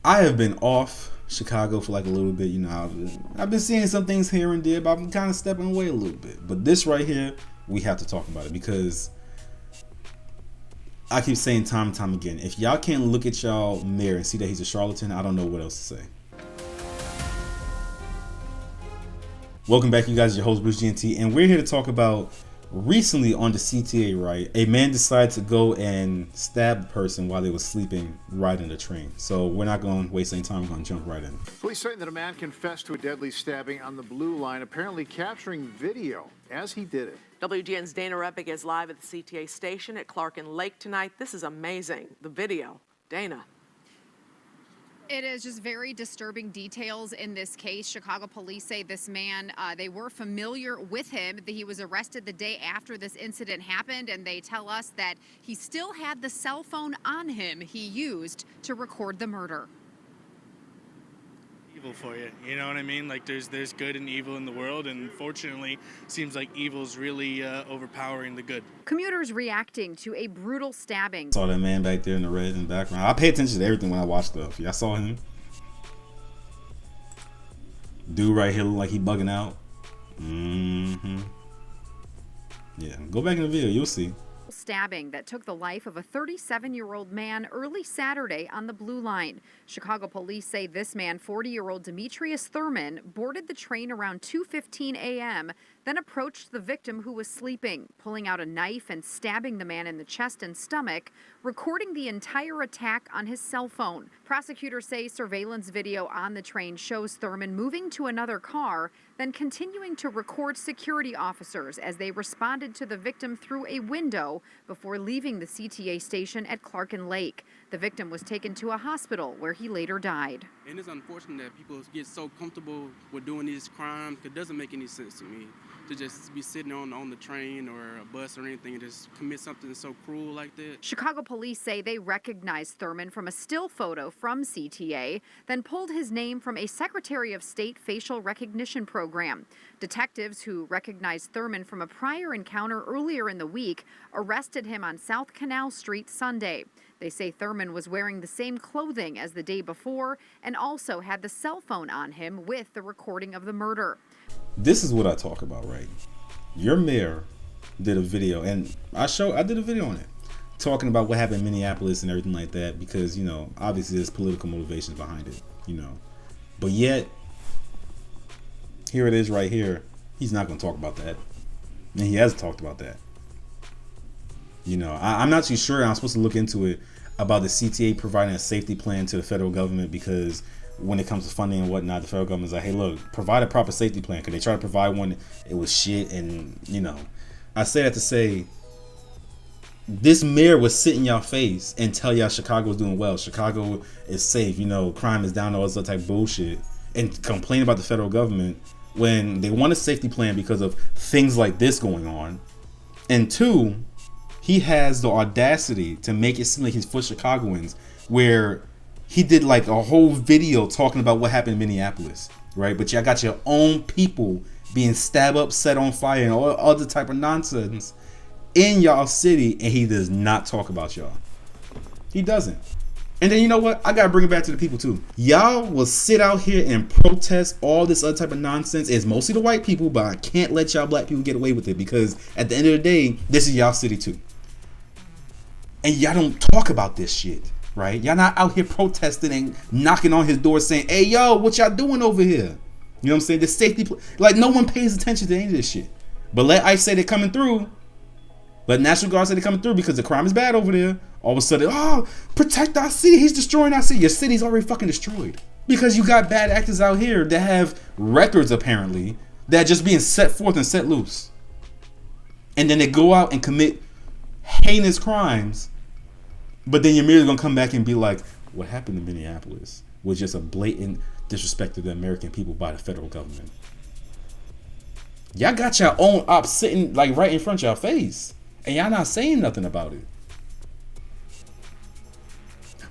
I have been off Chicago for like a little bit. You know, I've been seeing some things here and there, but I've been kind of stepping away a little bit. But this right here, we have to talk about it because I keep saying time and time again, if y'all can't look at y'all mirror and see that he's a charlatan, I don't know what else to say. Welcome back, you guys. Your host, Bruce GNT, and we're here to talk about recently on the CTA, right? A man decided to go and stab a person while they were sleeping riding the train. So we're not going to waste any time. We're going to jump right in. Police saying that a man confessed to a deadly stabbing on the Blue Line, apparently capturing video as he did it. WGN's Dana Repic is live at the CTA station at Clark and Lake tonight. This is amazing, the video. Dana. It is just very disturbing details in this case. Chicago police say this man, they were familiar with him. He was arrested the day after this incident happened, and they tell us that he still had the cell phone on him he used to record the murder. Evil for you, you know what I mean? Like there's good and evil in the world, and fortunately seems like evil's really overpowering the good. Commuters reacting to a brutal stabbing. Saw that man back there in the red in the background. I pay attention to everything when I watch stuff. Y'all saw him? Dude right here look like he bugging out. Yeah, go back in the video, you'll see. Stabbing that took the life of a 37-year-old man early Saturday on the Blue Line. Chicago police say this man, 40-year-old Demetrius Thurman, boarded the train around 2:15 a.m., then approached the victim who was sleeping, pulling out a knife and stabbing the man in the chest and stomach, recording the entire attack on his cell phone. Prosecutors say surveillance video on the train shows Thurman moving to another car, then continuing to record security officers as they responded to the victim through a window before leaving the CTA station at Clark and Lake. The victim was taken to a hospital where he later died. And it's unfortunate that people get so comfortable with doing these crimes. It doesn't make any sense to me to just be sitting on the train or a bus or anything and just commit something so cruel like that. Chicago police say they recognized Thurman from a still photo from CTA, then pulled his name from a Secretary of State facial recognition program. Detectives who recognized Thurman from a prior encounter earlier in the week arrested him on South Canal Street Sunday. They say Thurman was wearing the same clothing as the day before and also had the cell phone on him with the recording of the murder. This is what I talk about, right? Your mayor did a video, and I did a video on it, talking about what happened in Minneapolis and everything like that, because, you know, obviously there's political motivations behind it, you know. But yet, here it is right here. He's not going to talk about that. And he hasn't talked about that. You know, I'm not too sure. I'm supposed to look into it about the CTA providing a safety plan to the federal government, because when it comes to funding and whatnot, the federal government's like, hey, look, provide a proper safety plan. Because they try to provide one, it was shit. And, you know, I say that to say, this mayor would sit in y'all face and tell y'all Chicago's doing well. Chicago is safe. You know, crime is down, all this other type of bullshit. And complain about the federal government when they want a safety plan because of things like this going on. And two, he has the audacity to make it seem like he's for Chicagoans, where he did like a whole video talking about what happened in Minneapolis, right? But y'all got your own people being stabbed up, set on fire, and all other type of nonsense in y'all city, and he does not talk about y'all. He doesn't. And then, you know what? I gotta bring it back to the people too. Y'all will sit out here and protest all this other type of nonsense. It's mostly the white people, but I can't let y'all black people get away with it, because at the end of the day, this is y'all city too. And y'all don't talk about this shit, right? Y'all not out here protesting and knocking on his door saying, hey, yo, what y'all doing over here? You know what I'm saying? The safety, like, no one pays attention to any of this shit. But let ICE say they're coming through. Let National Guard say they're coming through because the crime is bad over there. All of a sudden, oh, protect our city. He's destroying our city. Your city's already fucking destroyed. Because you got bad actors out here that have records, apparently, that are just being set forth and set loose. And then they go out and commit heinous crimes. But then you're merely going to come back and be like, what happened in Minneapolis was just a blatant disrespect to the American people by the federal government. Y'all got your own ops sitting like right in front of your face, and y'all not saying nothing about it.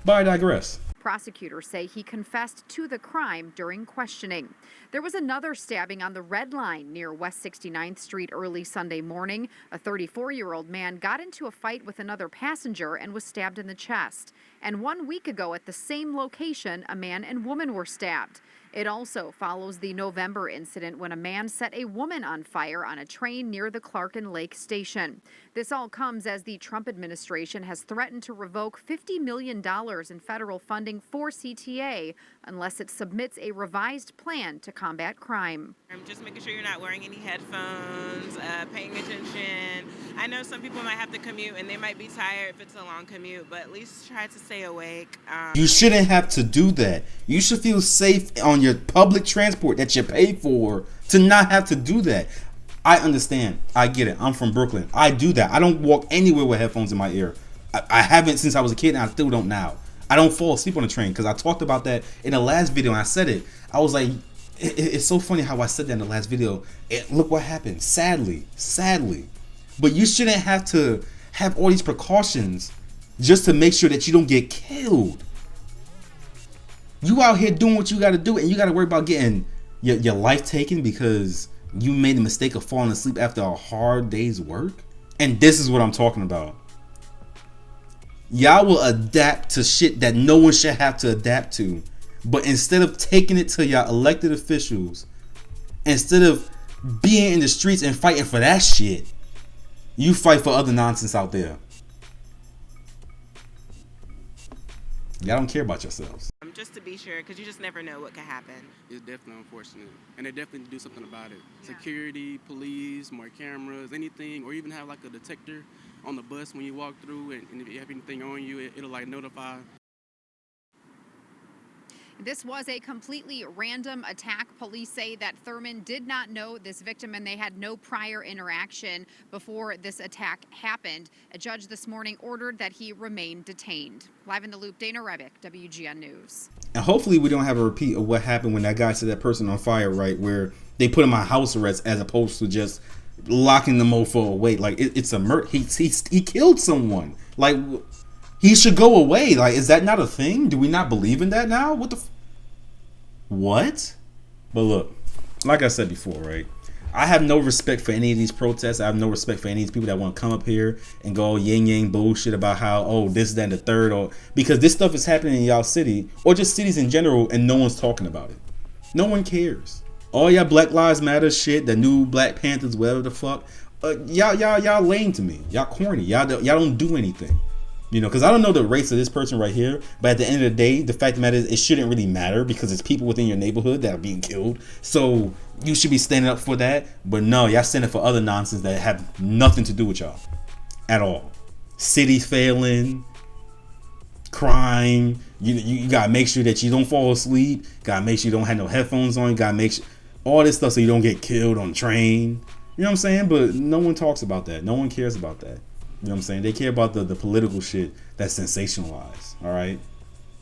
But I digress. Prosecutors say he confessed to the crime during questioning. There was another stabbing on the Red Line near West 69th Street early Sunday morning. A 34-year-old man got into a fight with another passenger and was stabbed in the chest. And 1 week ago at the same location, a man and woman were stabbed. It also follows the November incident when a man set a woman on fire on a train near the Clarkin Lake station. This all comes as the Trump administration has threatened to revoke $50 million in federal funding for CTA unless it submits a revised plan to combat crime. Just making sure you're not wearing any headphones, paying attention. I know some people might have to commute and they might be tired if it's a long commute, but at least try to stay awake. You shouldn't have to do that. You should feel safe on your public transport that you pay for to not have to do that. I understand. I get it. I'm from Brooklyn. I do that. I don't walk anywhere with headphones in my ear. I haven't since I was a kid, and I still don't now. I don't fall asleep on the train because I talked about that in the last video, and I said it. I was like, it's so funny how I said that in the last video. Look what happened. Sadly. But you shouldn't have to have all these precautions just to make sure that you don't get killed. You out here doing what you got to do, and you got to worry about getting your life taken because you made the mistake of falling asleep after a hard day's work. And this is what I'm talking about. Y'all will adapt to shit that no one should have to adapt to. But instead of taking it to y'all elected officials, instead of being in the streets and fighting for that shit, you fight for other nonsense out there. Y'all don't care about yourselves. Just to be sure, because you just never know what could happen. It's definitely unfortunate, and they definitely do something about it. Security, police, more cameras, anything, or even have like a detector on the bus when you walk through, and if you have anything on you, it'll like notify. This was a completely random attack. Police say that Thurman did not know this victim and they had no prior interaction before this attack happened. A judge this morning ordered that he remain detained. Live in the Loop, Dana Rebick, WGN News. And hopefully we don't have a repeat of what happened when that guy set that person on fire, right? Where they put him on house arrest as opposed to just locking the mofo away. Like it's a murder. He killed someone. Like he should go away. Like, is that not a thing? Do we not believe in that now? What? But look, like I said before, right? I have no respect for any of these protests. I have no respect for any of these people that want to come up here and go yin yang bullshit about how, oh, this, that, and the third, or because this stuff is happening in y'all city or just cities in general and no one's talking about it. No one cares. All y'all Black Lives Matter shit, the new Black Panthers, whatever the fuck, y'all lame to me. Y'all corny. Y'all don't do anything. You know, because I don't know the race of this person right here, but at the end of the day, the fact of the matter is it shouldn't really matter because it's people within your neighborhood that are being killed. So you should be standing up for that. But no, y'all standing for other nonsense that have nothing to do with y'all at all. City failing, crime. You gotta make sure that you don't fall asleep. Gotta make sure you don't have no headphones on. You gotta make sure all this stuff so you don't get killed on the train. You know what I'm saying? But no one talks about that. No one cares about that. You know what I'm saying? They care about the political shit that's sensationalized. All right.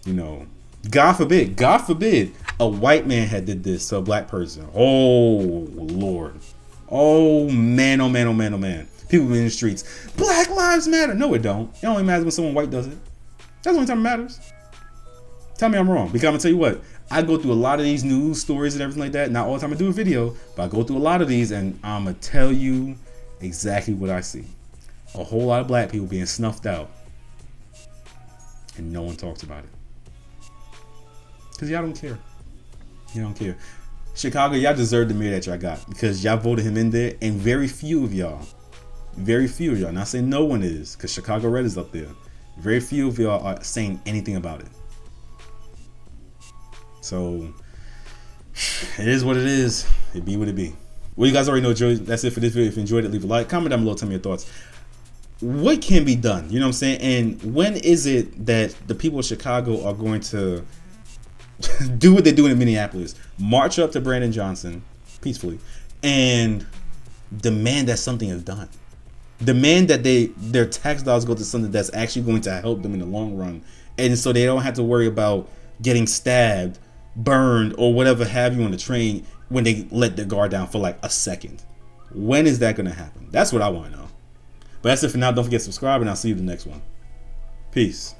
You know, God forbid a white man had did this to a black person. Oh Lord. Oh man, oh man, oh man, oh man. People in the streets. Black Lives Matter. No, it don't. It only matters when someone white does it. That's the only time it matters. Tell me I'm wrong. Because I'm gonna tell you what, I go through a lot of these news stories and everything like that. Not all the time I do a video, but I go through a lot of these and I'm gonna tell you exactly what I see. A whole lot of black people being snuffed out and no one talks about it because y'all don't care. You don't care. Chicago, y'all deserve the mayor that y'all got because y'all voted him in there, and very few of y'all, not saying no one is, because Chicago Red is up there, very few of y'all are saying anything about it. So it is what it is. It be what it be. Well, you guys already know, Joey. That's it for this video. If you enjoyed it, leave a like, comment down below, tell me your thoughts. What can be done? You know what I'm saying? And when is it that the people of Chicago are going to do what they're doing in Minneapolis? March up to Brandon Johnson peacefully and demand that something is done. Demand that their tax dollars go to something that's actually going to help them in the long run. And so they don't have to worry about getting stabbed, burned, or whatever have you on the train when they let their guard down for like a second. When is that going to happen? That's what I want to know. But that's it for now. Don't forget to subscribe, and I'll see you in the next one. Peace.